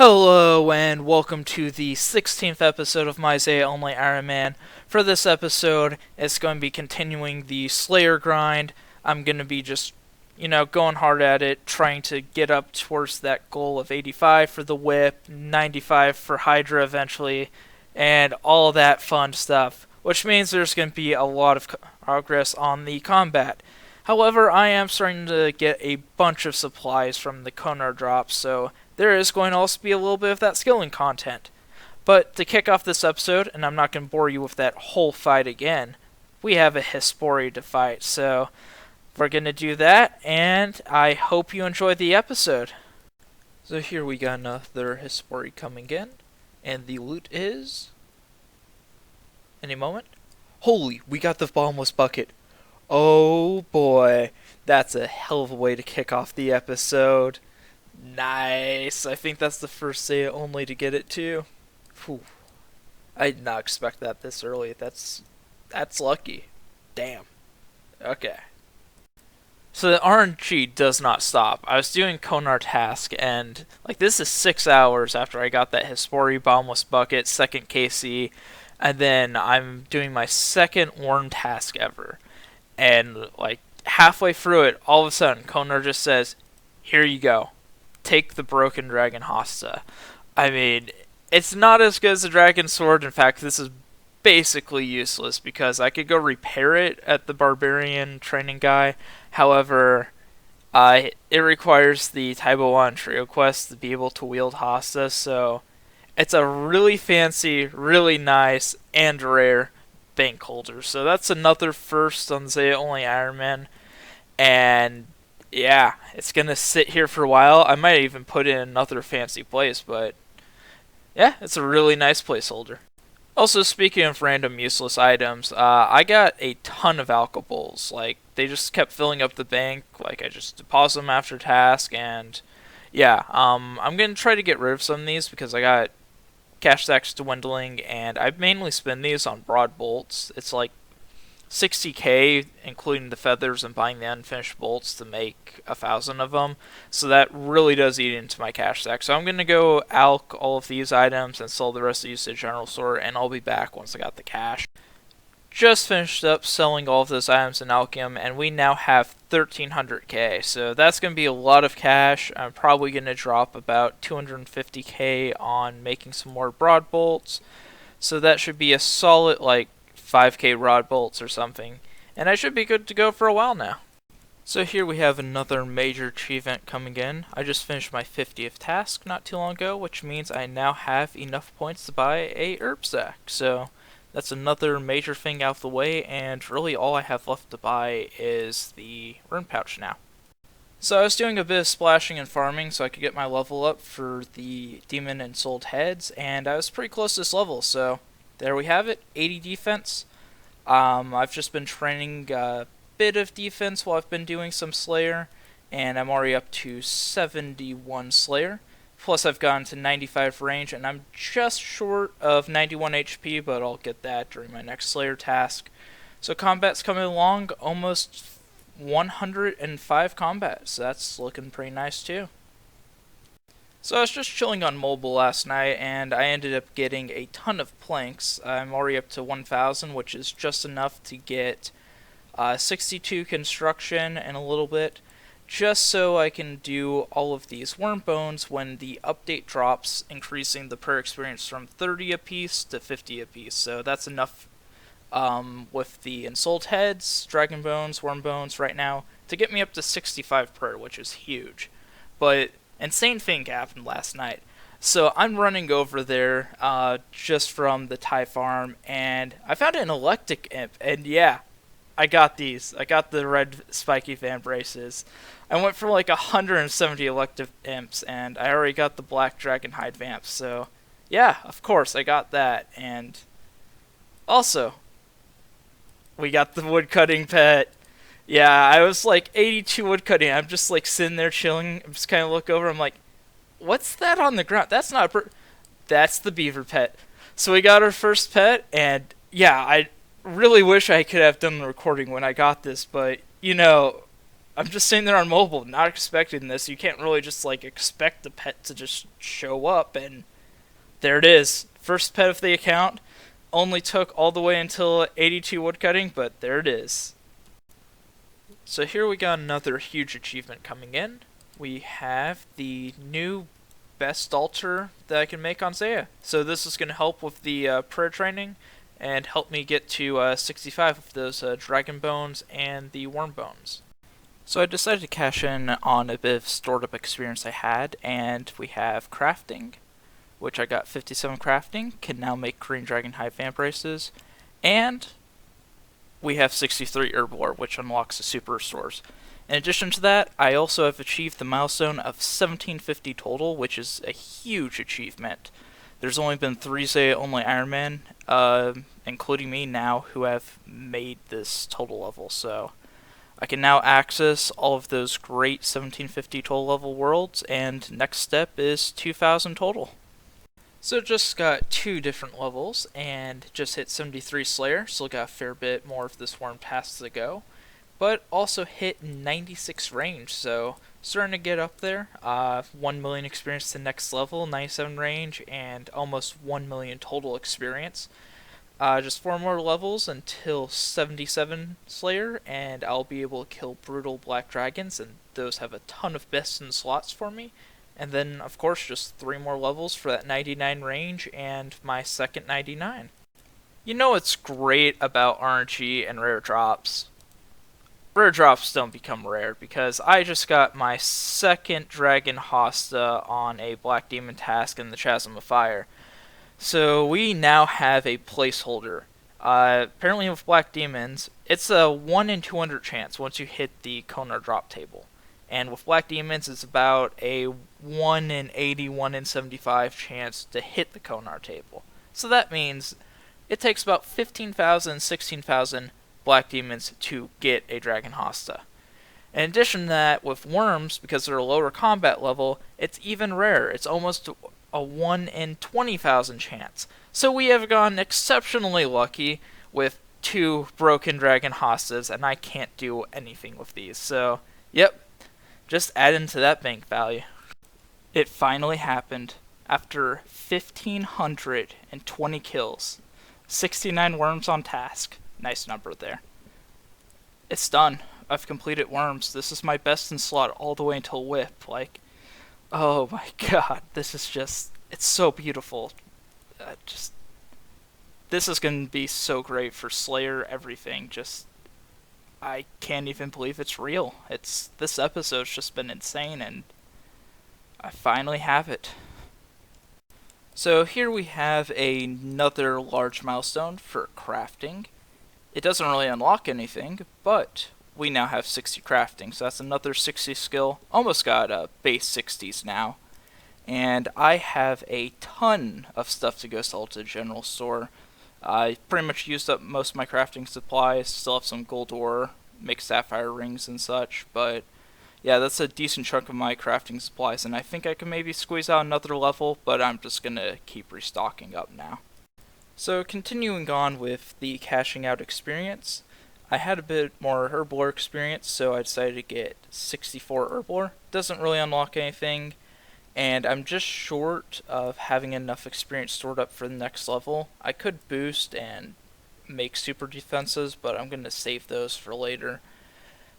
Hello and welcome to the 16th episode of my Zeah Only Ironman. For this episode, it's going to be continuing the Slayer grind. I'm going to be just, going hard at it, trying to get up towards that goal of 85 for the whip, 95 for Hydra eventually, and all that fun stuff, which means there's going to be a lot of progress on the combat. However, I am starting to get a bunch of supplies from the Konar drops, so there is going to also be a little bit of that skilling content. But to kick off this episode, and I'm not going to bore you with that whole fight again, we have a Hespori to fight, so we're going to do that, and I hope you enjoy the episode. So here we got another Hespori coming in, and the loot is... Any moment? Holy, we got the bottomless bucket. Oh boy, that's a hell of a way to kick off the episode. Nice. I think that's the first Zeah Only to get it too. Whew. I did not expect that this early. That's lucky. Damn. Okay. So the RNG does not stop. I was doing Konar task, and this is 6 hours after I got that Hespori bottomless bucket, second KC, and then I'm doing my second worm task ever. And halfway through it, all of a sudden, Konar just says, "Here you go. Take the Broken Dragon Hasta." I mean, it's not as good as the Dragon Sword. In fact, this is basically useless because I could go repair it at the Barbarian training guy. However, it requires the Taibo 1 Trio quest to be able to wield Hasta, so it's a really fancy, really nice, and rare bank holder. So that's another first on Zeah Only Ironman, and yeah, it's gonna sit here for a while. I might even put it in another fancy place, but yeah, it's a really nice placeholder. Also, speaking of random useless items, I got a ton of alcohols. They just kept filling up the bank. I just deposit them after task, and yeah, I'm gonna try to get rid of some of these because I got cash stacks dwindling, and I mainly spend these on broad bolts. It's 60k, including the feathers and buying the unfinished bolts to make 1,000 of them. So that really does eat into my cash stack. So I'm going to go alch all of these items and sell the rest of these to the general store, and I'll be back once I got the cash. Just finished up selling all of those items in Alchemy, and we now have 1,300k. So that's going to be a lot of cash. I'm probably going to drop about 250k on making some more broad bolts. So that should be a solid 5k rod bolts or something, and I should be good to go for a while now. So here we have another major achievement coming in. I just finished my 50th task not too long ago, which means I now have enough points to buy a herb sack. So that's another major thing out of the way, and really all I have left to buy is the rune pouch now. So I was doing a bit of splashing and farming so I could get my level up for the demon and sold heads, and I was pretty close to this level, so there we have it, 80 defense. I've just been training a bit of defense while I've been doing some Slayer, and I'm already up to 71 Slayer. Plus I've gotten to 95 range, and I'm just short of 91 HP, but I'll get that during my next Slayer task. So combat's coming along, almost 105 combat, so that's looking pretty nice too. So I was just chilling on mobile last night, and I ended up getting a ton of planks. I'm already up to 1,000, which is just enough to get 62 construction and a little bit, just so I can do all of these worm bones when the update drops, increasing the per experience from 30 apiece to 50 apiece. So that's enough with the ensouled heads, dragon bones, worm bones right now to get me up to 65 per, which is huge. But insane thing happened last night. So I'm running over there just from the Thai farm, and I found an electric imp, and yeah, I got these. I got the red spiky fan braces. I went for 170 elective imps, and I already got the black dragon hide vamps, so yeah, of course I got that. And also, we got the woodcutting pet. Yeah, I was 82 woodcutting. I'm just sitting there chilling. I'm just kind of look over. I'm like, what's that on the ground? That's not a bird. That's the beaver pet. So we got our first pet, and yeah, I really wish I could have done the recording when I got this, but I'm just sitting there on mobile, not expecting this. You can't really just like expect the pet to just show up, and there it is. First pet of the account. Only took all the way until 82 woodcutting, but there it is. So here we got another huge achievement coming in. We have the new best altar that I can make on Zeah. So this is going to help with the prayer training and help me get to 65 of those dragon bones and the worm bones. So I decided to cash in on a bit of stored up experience I had, and we have crafting, which I got 57 crafting, can now make green dragon hide vamp races, and we have 63 herbivore, which unlocks the super restores. In addition to that, I also have achieved the milestone of 1750 total, which is a huge achievement. There's only been 3 Zeah Only Ironman, including me now, who have made this total level, so I can now access all of those great 1750 total level worlds, and next step is 2000 total. So just got 2 different levels, and just hit 73 Slayer, still got a fair bit more of this worm pass to go, but also hit 96 range, so starting to get up there. 1 million experience to next level, 97 range, and almost 1 million total experience. Just 4 more levels until 77 Slayer, and I'll be able to kill brutal black dragons, and those have a ton of best in slots for me. And then, of course, just 3 more levels for that 99 range and my second 99. You know what's great about RNG and rare drops? Rare drops don't become rare, because I just got my second Dragon Hosta on a Black Demon task in the Chasm of Fire. So we now have a placeholder. Apparently with Black Demons, it's a 1 in 200 chance once you hit the Konar drop table. And with Black Demons, it's about a 1 in 80, 1 in 75 chance to hit the Konar table. So that means it takes about 15,000, 16,000 Black Demons to get a Dragon Hosta. In addition to that, with worms, because they're a lower combat level, it's even rarer. It's almost a 1 in 20,000 chance. So we have gone exceptionally lucky with 2 broken Dragon Hostas, and I can't do anything with these. So, yep. Just add into that bank value. It finally happened. After 1,520 kills. 69 worms on task. Nice number there. It's done. I've completed worms. This is my best in slot all the way until whip. Like, oh my god. This is just, it's so beautiful. This is going to be so great for Slayer, everything. I can't even believe it's real. This episode's just been insane, and I finally have it. So here we have another large milestone for crafting. It doesn't really unlock anything, but we now have 60 crafting, so that's another 60 skill. Almost got base 60s now. And I have a ton of stuff to go sell to the general store. I pretty much used up most of my crafting supplies, still have some gold ore, make sapphire rings and such, but yeah, that's a decent chunk of my crafting supplies, and I think I can maybe squeeze out another level, but I'm just gonna keep restocking up now. So continuing on with the cashing out experience, I had a bit more herbivore experience, so I decided to get 64 herbivore. Doesn't really unlock anything, and I'm just short of having enough experience stored up for the next level. I could boost and make super defenses, but I'm going to save those for later.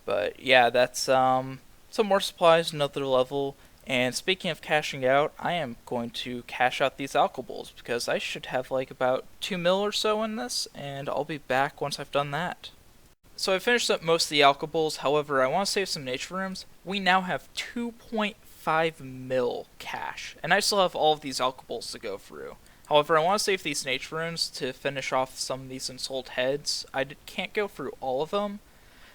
But yeah, that's some more supplies, another level. And speaking of cashing out, I am going to cash out these alcohols, because I should have like about 2 mil or so in this, and I'll be back once I've done that. So I finished up most of the alcohols, however I want to save some nature rooms. We now have 2.5 mil cash, and I still have all of these alcohols to go through. However, I want to save these nature runes to finish off some of these unsold heads. I can't go through all of them,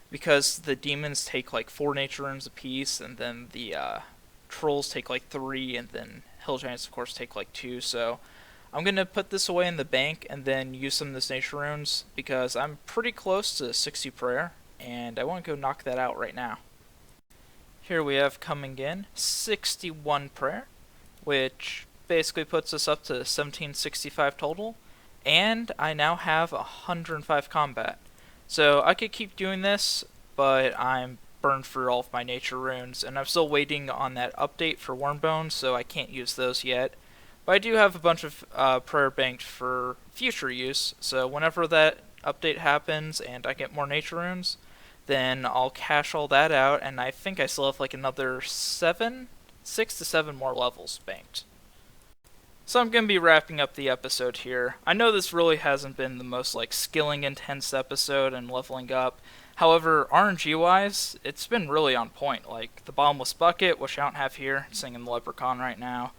because the demons take like 4 nature runes apiece, and then the trolls take like 3, and then hill giants of course take like 2, so I'm going to put this away in the bank and then use some of this nature runes, because I'm pretty close to 60 prayer, and I want to go knock that out right now. Here we have coming in 61 prayer, which basically puts us up to 1765 total, and I now have 105 combat. So I could keep doing this, but I'm burned through all of my nature runes, and I'm still waiting on that update for Wormbones, so I can't use those yet. But I do have a bunch of prayer banked for future use, so whenever that update happens and I get more nature runes, then I'll cash all that out, and I think I still have like another 6 to 7 more levels banked. So I'm going to be wrapping up the episode here. I know this really hasn't been the most like skilling intense episode and leveling up. However, RNG wise, it's been really on point. Like the bottomless bucket, which I don't have here, singing the leprechaun right now.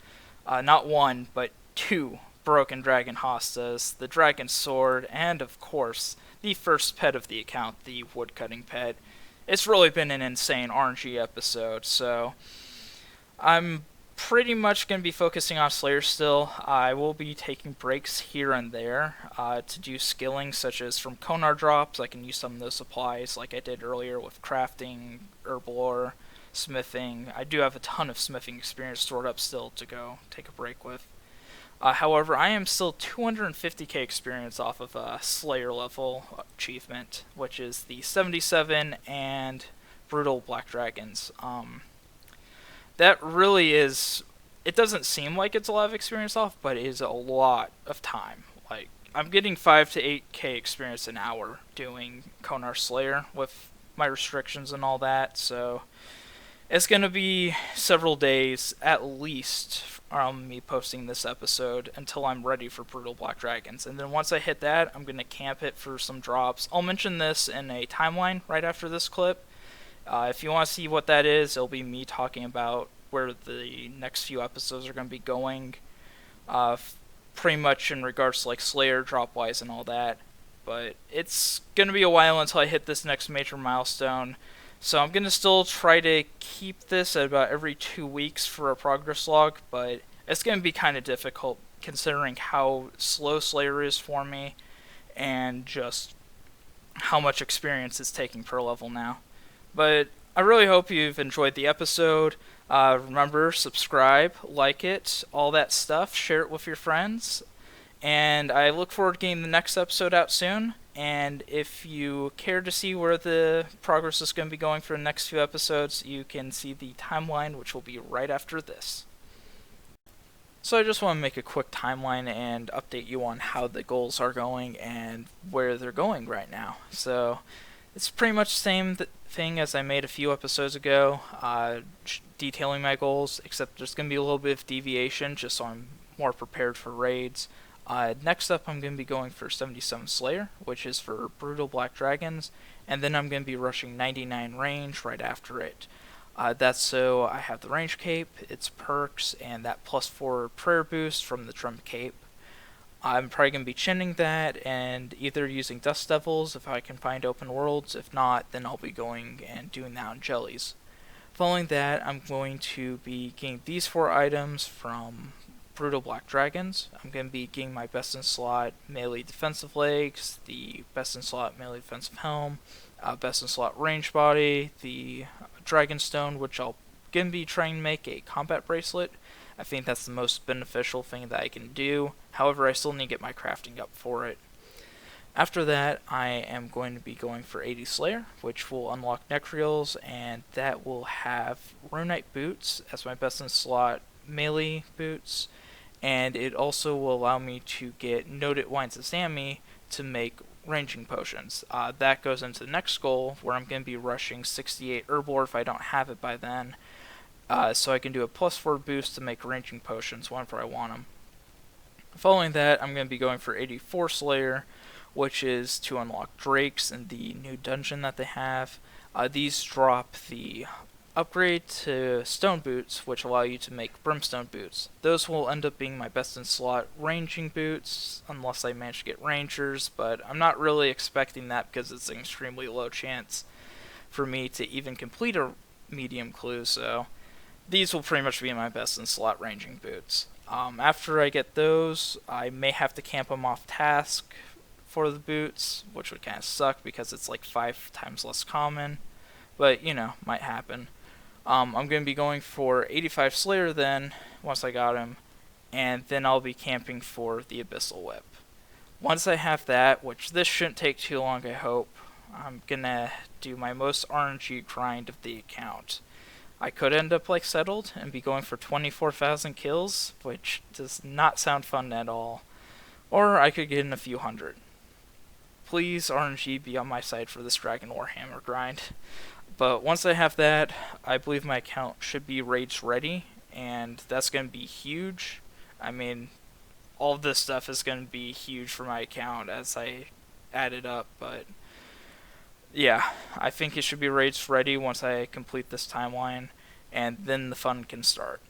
Not one, but 2 broken dragon hostas, the dragon sword, and of course, the first pet of the account, the woodcutting pet. It's really been an insane RNG episode, so I'm pretty much going to be focusing on Slayer still. I will be taking breaks here and there to do skilling, such as from Konar drops. I can use some of those supplies like I did earlier with crafting, herbal ore, smithing. I do have a ton of smithing experience stored up still to go take a break with. However, I am still 250k experience off of a Slayer level achievement, which is the 77 and Brutal Black Dragons. That really is, it doesn't seem like it's a lot of experience off, but it is a lot of time. Like, I'm getting 5 to 8k experience an hour doing Konar Slayer with my restrictions and all that, so it's going to be several days at least from me posting this episode until I'm ready for Brutal Black Dragons. And then once I hit that, I'm going to camp it for some drops. I'll mention this in a timeline right after this clip. If you want to see what that is, it'll be me talking about where the next few episodes are going to be going, pretty much in regards to like Slayer, drop-wise, and all that. But it's going to be a while until I hit this next major milestone, so I'm going to still try to keep this at about every 2 weeks for a progress log, but it's going to be kind of difficult considering how slow Slayer is for me, and just how much experience it's taking per level now. But I really hope you've enjoyed the episode. Remember, subscribe, like it, all that stuff. Share it with your friends. And I look forward to getting the next episode out soon. And if you care to see where the progress is going to be going for the next few episodes, you can see the timeline, which will be right after this. So I just want to make a quick timeline and update you on how the goals are going and where they're going right now. So it's pretty much the same thing as I made a few episodes ago, detailing my goals, except there's going to be a little bit of deviation just so I'm more prepared for raids. Next up, I'm going to be going for 77 Slayer, which is for Brutal Black Dragons, and then I'm going to be rushing 99 range right after it. That's so I have the range cape, its perks, and that +4 prayer boost from the Drum Cape. I'm probably going to be chinning that and either using Dust Devils if I can find open worlds. If not, then I'll be going and doing that on jellies. Following that, I'm going to be getting these 4 items from Brutal Black Dragons. I'm going to be getting my best in slot melee defensive legs, the best in slot melee defensive helm, best in slot range body, the Dragon Stone, which I'll going to be trying to make a combat bracelet. I think that's the most beneficial thing that I can do. However, I still need to get my crafting up for it. After that, I am going to be going for 80 Slayer, which will unlock Necreals, and that will have Runite Boots as my best in slot melee boots, and it also will allow me to get Noted Wines of Sammy to make ranging potions. That goes into the next goal, where I'm going to be rushing 68 Herbal Ore if I don't have it by then. So I can do a +4 boost to make ranging potions whenever I want them. Following that, I'm going to be going for 84 Slayer, which is to unlock Drakes in the new dungeon that they have. These drop the upgrade to Stone Boots, which allow you to make Brimstone Boots. Those will end up being my best in slot ranging boots, unless I manage to get Rangers, but I'm not really expecting that because it's an extremely low chance for me to even complete a medium clue, so these will pretty much be my best in slot ranging boots. After I get those, I may have to camp them off task for the boots, which would kind of suck because it's like 5 times less common, but you know, might happen. I'm going to be going for 85 Slayer then, once I got him, and then I'll be camping for the Abyssal Whip. Once I have that, which this shouldn't take too long I hope, I'm gonna do my most RNG grind of the account. I could end up like settled and be going for 24,000 kills, which does not sound fun at all. Or I could get in a few hundred. Please RNG be on my side for this Dragon Warhammer grind. But once I have that, I believe my account should be raids ready, and that's going to be huge. I mean, all of this stuff is going to be huge for my account as I add it up, but yeah, I think it should be raids ready once I complete this timeline, and then the fun can start.